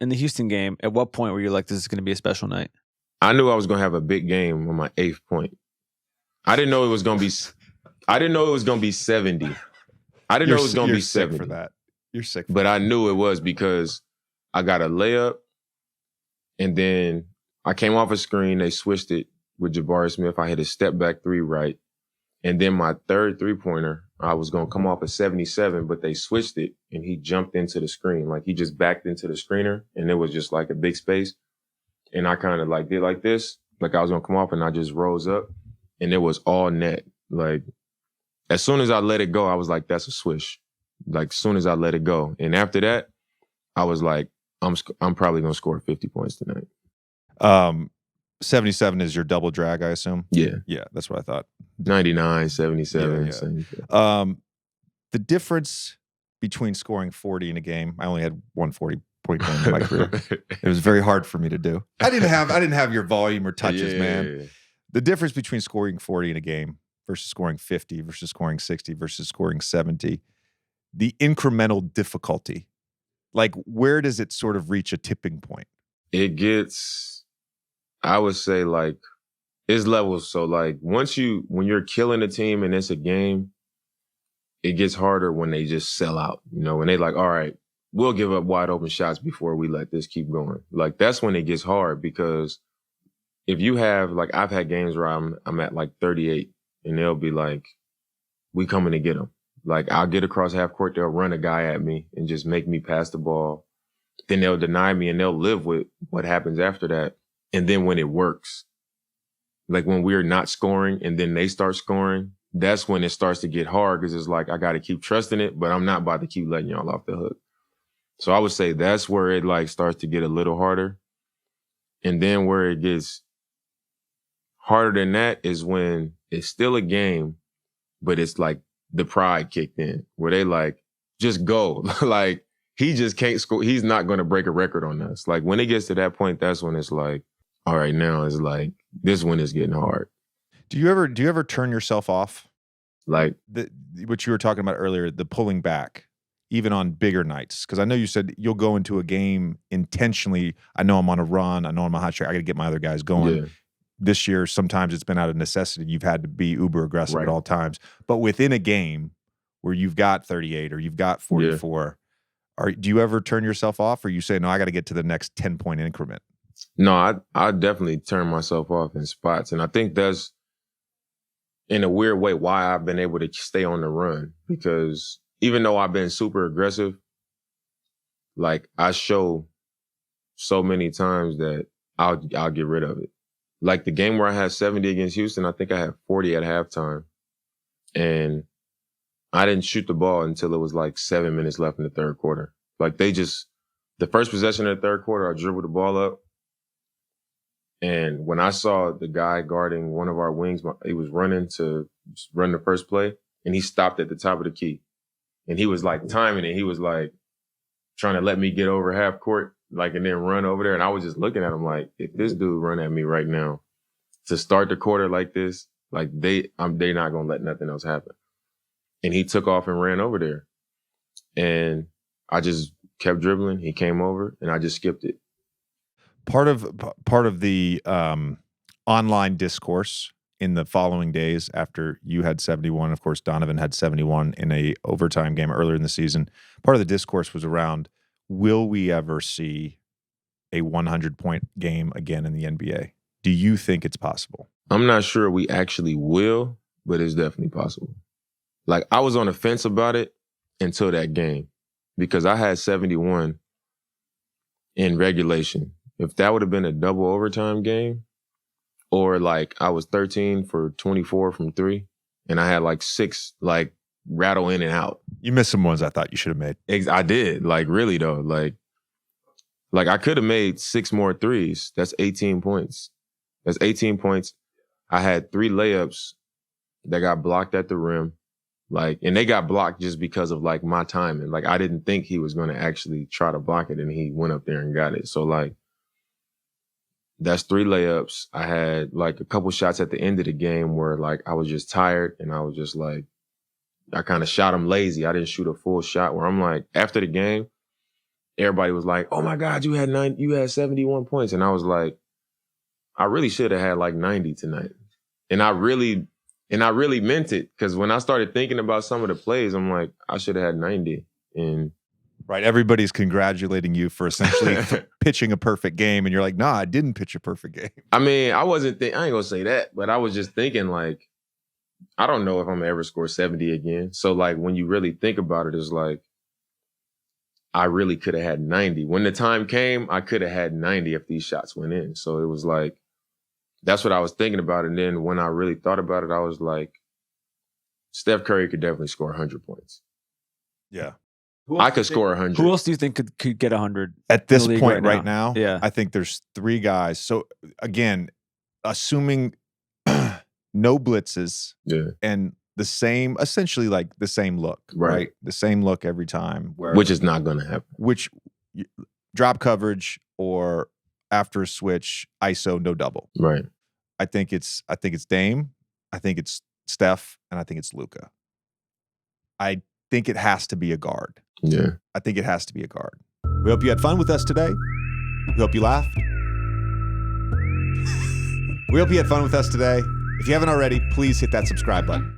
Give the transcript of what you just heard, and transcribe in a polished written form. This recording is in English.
in the Houston game, at what point were you like, this is going to be a special night? I knew I was going to have a big game on my 8th point. I didn't know it was going to be 70. I didn't know it was going to be 70. For that. You're sick for but that. I knew it was because I got a layup, and then I came off a screen. They switched it with Jabari Smith. I hit a step back 3 right. And then my third 3-pointer, I was going to come off a 77, but they switched it, and he jumped into the screen. Like, he just backed into the screener, and it was just like a big space. And I kind of like did like this, like I was going to come off, and I just rose up, and it was all net. Like, as soon as I let it go, I was like, that's a swish. Like, as soon as I let it go. And after that, I was like, I'm probably going to score 50 points tonight. 77 is your double drag, I assume? Yeah. Yeah, that's what I thought. 99, 77. Yeah. The difference between scoring 40 in a game, I only had one 40-point game in my career. It was very hard for me to do. I didn't have your volume or touches, man. The difference between scoring 40 in a game versus scoring 50 versus scoring 60 versus scoring 70, the incremental difficulty, like, where does it sort of reach a tipping point? It gets, I would say, like, it's levels. So, like, when you're killing a team and it's a game, it gets harder when they just sell out. You know, when they like, all right, we'll give up wide open shots before we let this keep going. Like, that's when it gets hard, because if you have, like, I've had games where I'm at like 38 and they'll be like, we coming to get them. Like, I'll get across half court, they'll run a guy at me and just make me pass the ball. Then they'll deny me and they'll live with what happens after that. And then when it works, like when we're not scoring and then they start scoring, that's when it starts to get hard, because it's like, I got to keep trusting it, but I'm not about to keep letting y'all off the hook. So I would say that's where it like starts to get a little harder. And then where it gets harder than that is when it's still a game, but it's like the pride kicked in, where they like, just go. Like, he just can't score. He's not going to break a record on us. Like, when it gets to that point, that's when it's like, all right, now it's like, this one is getting hard. Do you ever turn yourself off? Like, what you were talking about earlier, the pulling back, even on bigger nights. Because I know you said you'll go into a game intentionally. I know I'm on a run. I know I'm a hot streak. I got to get my other guys going. Yeah. This year, sometimes it's been out of necessity. You've had to be uber aggressive at all times. But within a game where you've got 38 or you've got 44, do you ever turn yourself off, or you say, no, I got to get to the next 10-point increment? No, I definitely turn myself off in spots. And I think that's, in a weird way, why I've been able to stay on the run. Because even though I've been super aggressive, like, I show so many times that I'll get rid of it. Like the game where I had 70 against Houston, I think I had 40 at halftime. And I didn't shoot the ball until it was like 7 minutes left in the third quarter. Like, the first possession of the third quarter, I dribbled the ball up. And when I saw the guy guarding one of our wings, he was running to run the first play, and he stopped at the top of the key. And he was like timing it. He was like trying to let me get over half court, like, and then run over there. And I was just looking at him like, if this dude run at me right now to start the quarter like this, like, they're not going to let nothing else happen. And he took off and ran over there. And I just kept dribbling. He came over and I just skipped it. Part of the online discourse in the following days after you had 71, of course, Donovan had 71 in a overtime game earlier in the season. Part of the discourse was around, will we ever see a 100-point game again in the NBA? Do you think it's possible? I'm not sure we actually will, but it's definitely possible. Like, I was on the fence about it until that game, because I had 71 in regulation. If that would have been a double overtime game, or like I was 13 for 24 from 3, and I had like 6 like rattle in and out. You missed some ones I thought you should have made. I did. Like, really though. Like I could have made 6 more threes. That's 18 points. That's 18 points. I had 3 layups that got blocked at the rim. Like, and they got blocked just because of like my timing. Like, I didn't think he was going to actually try to block it, and he went up there and got it. So like, that's 3 layups. I had like a couple shots at the end of the game where like I was just tired, and I was just like, I kind of shot him lazy. I didn't shoot a full shot, where I'm like, after the game, everybody was like, "Oh my God, you had 71 points," and I was like, I really should have had like 90 tonight, and I really meant it, because when I started thinking about some of the plays, I'm like, I should have had 90, and. Right. Everybody's congratulating you for essentially pitching a perfect game. And you're like, nah, I didn't pitch a perfect game. I mean, I ain't going to say that, but I was just thinking, like, I don't know if I'm going to ever score 70 again. So, like, when you really think about it, it's like, I really could have had 90. When the time came, I could have had 90 if these shots went in. So it was like, that's what I was thinking about. And then when I really thought about it, I was like, Steph Curry could definitely score 100 points. Yeah. I could score 100. Who else do you think could get 100 at this point right now? Yeah, I think there's 3 guys. So again, assuming no blitzes, and the same, essentially like the same look, right? The same look every time, which is not going to happen. Which drop coverage or after a switch, ISO, no double. Right. I think it's Dame, I think it's Steph, and I think it's Luka. I think it has to be a guard. Yeah. I think it has to be a guard. We hope you had fun with us today. We hope you laughed. We hope you had fun with us today. If you haven't already, please hit that subscribe button.